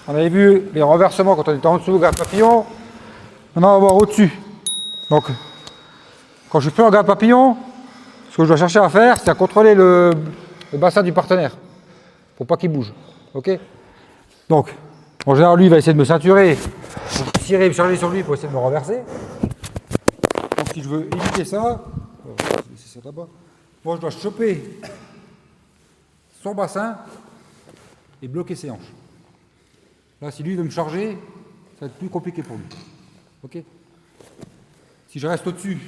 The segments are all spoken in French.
On avait vu les renversements quand on était en dessous au garde papillon. Maintenant, on va voir au-dessus. Donc, quand je suis plus en garde papillon, ce que je dois chercher à faire, c'est à contrôler le bassin du partenaire. Pour pas qu'il bouge. Ok? Donc, en général, lui, il va essayer de me ceinturer, tirer, me charger sur lui pour essayer de me renverser. Donc, si je veux éviter ça, c'est ça là-bas. Moi, je dois choper son bassin et bloquer ses hanches. Là, si lui veut me charger, ça va être plus compliqué pour lui. Ok? Si je reste au-dessus,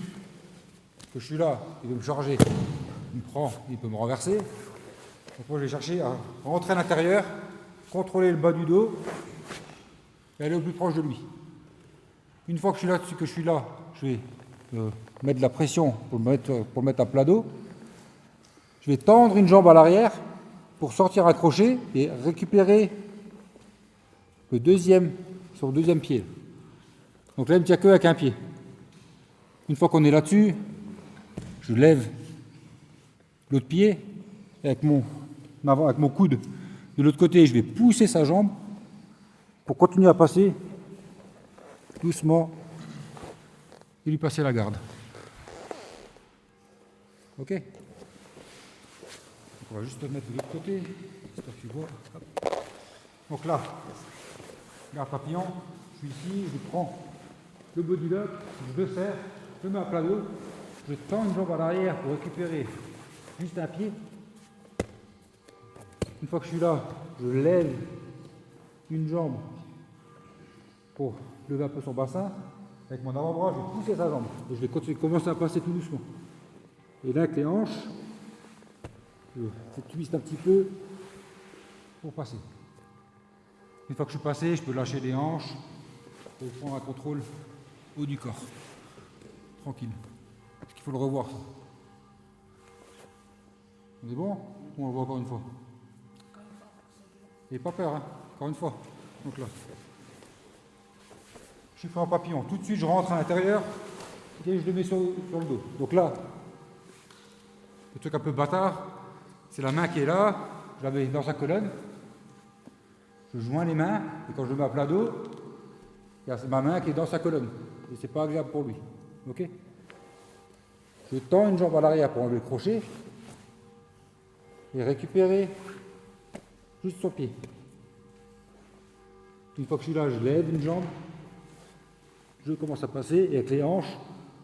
que je suis là, il veut me charger, il me prend, il peut me renverser. Donc moi, je vais chercher à rentrer à l'intérieur, contrôler le bas du dos et aller au plus proche de lui. Une fois que je suis là-dessus, je vais mettre de la pression pour le mettre à plat dos. Je vais tendre une jambe à l'arrière pour sortir accroché et récupérer son deuxième pied. Donc là, il ne me tient que avec un pied. Une fois qu'on est là-dessus, je lève l'autre pied avec mon coude de l'autre côté. Je vais pousser sa jambe pour continuer à passer doucement et lui passer la garde. Ok? On va juste le mettre de l'autre côté, j'espère que tu vois. Hop. Donc là, garde papillon, je suis ici, je prends le body lock, je le serre, je le mets à plat dos, je tends une jambe à l'arrière pour récupérer juste un pied. Une fois que je suis là, je lève une jambe pour lever un peu son bassin. Avec mon avant-bras, je vais pousser sa jambe. Et je vais commencer à passer tout doucement. Et là, avec les hanches, je twiste un petit peu pour passer. Une fois que je suis passé, je peux lâcher les hanches et prendre un contrôle haut du corps. Tranquille. Parce qu'il faut le revoir, ça. On est bon? On le voit encore une fois. Et pas peur, hein? Encore une fois. Donc là. Je suis fait en papillon. Tout de suite, je rentre à l'intérieur et je le mets sur le dos. Donc là, le truc un peu bâtard, c'est la main qui est là, je la mets dans sa colonne, je joins les mains, et quand je le mets à plat dos, il y a ma main qui est dans sa colonne. Et c'est pas agréable pour lui. Ok? Je tends une jambe à l'arrière pour enlever le crochet et récupérer juste son pied. Une fois que je suis là, je lève une jambe, je commence à passer et avec les hanches,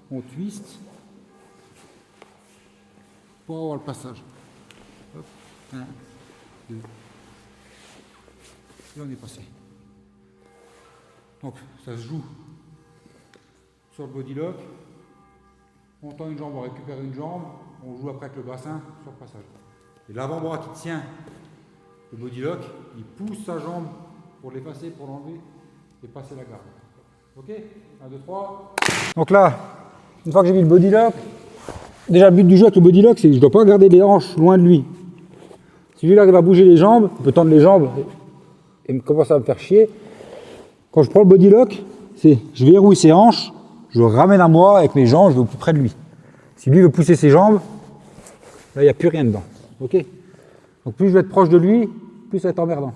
on twist pour avoir le passage. Hop, 1, 2. Et on est passé. Donc ça se joue sur le body lock. On tend une jambe, on récupère une jambe, on joue après avec le bassin sur le passage. Et l'avant-bras qui tient le body lock, il pousse sa jambe pour l'effacer, pour l'enlever et passer la garde. Ok? 1, 2, 3. Donc là, une fois que j'ai mis le body lock, déjà le but du jeu avec le body lock, c'est que je ne dois pas garder les hanches loin de lui. Si lui arrive à bouger les jambes, il peut tendre les jambes et commencer à me faire chier. Quand je prends le body lock, c'est je verrouille ses hanches, je le ramène à moi avec mes jambes, je vais au plus près de lui. Si lui veut pousser ses jambes, là il n'y a plus rien dedans. Ok? Donc plus je vais être proche de lui, plus ça va être emmerdant.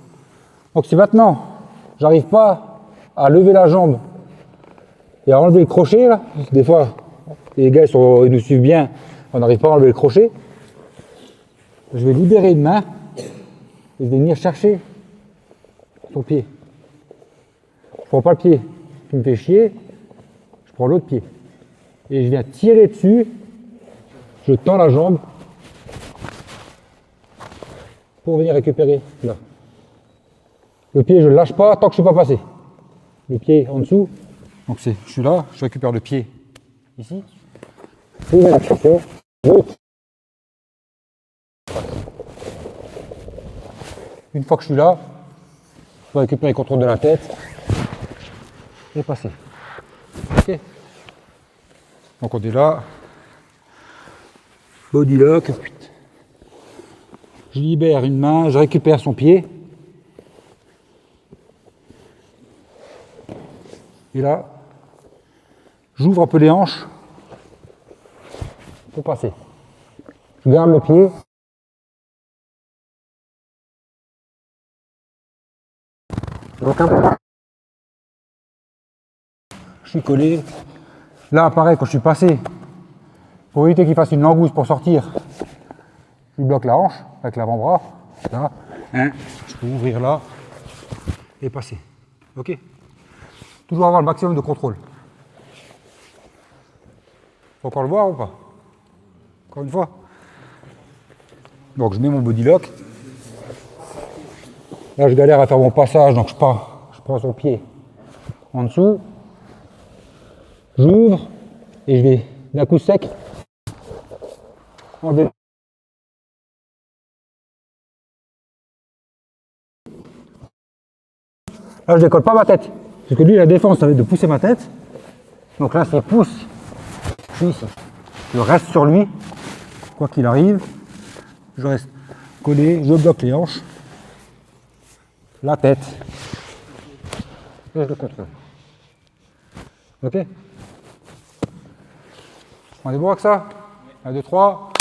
Donc si maintenant, j'arrive pas à lever la jambe et à enlever le crochet, là, des fois, les gars ils nous suivent bien, on n'arrive pas à enlever le crochet, je vais libérer une main et je vais venir chercher son pied. Je prends pas le pied qui me fait chier, je prends l'autre pied. Et je viens tirer dessus, je tends la jambe pour venir récupérer là. Le pied, je ne le lâche pas tant que je ne suis pas passé. Le pied en dessous. Donc je suis là, je récupère le pied ici. Je mets la pression. Une fois que je suis là, je vais récupérer le contrôle de la tête et passer. Ok. Donc on est là. Body lock. Je libère une main, je récupère son pied. Et là, j'ouvre un peu les hanches pour passer. Je garde le pied. Donc je suis collé. Là, pareil, quand je suis passé, pour éviter qu'il fasse une langouste pour sortir, je lui bloque la hanche avec l'avant-bras. Là, je peux ouvrir là et passer. Ok? Toujours avoir le maximum de contrôle. Faut encore le voir ou pas? Encore une fois. Donc je mets mon body lock. Là je galère à faire mon passage, donc je prends son pied en dessous. J'ouvre et je vais d'un coup sec enlever. Là je décolle pas ma tête. Parce que lui la défense ça va être de pousser ma tête. Donc là s'il pousse, je reste sur lui. Quoi qu'il arrive, je reste collé, je bloque les hanches. La tête. Et je le contrôle. Ok? On est bon avec ça? 1, 2, 3.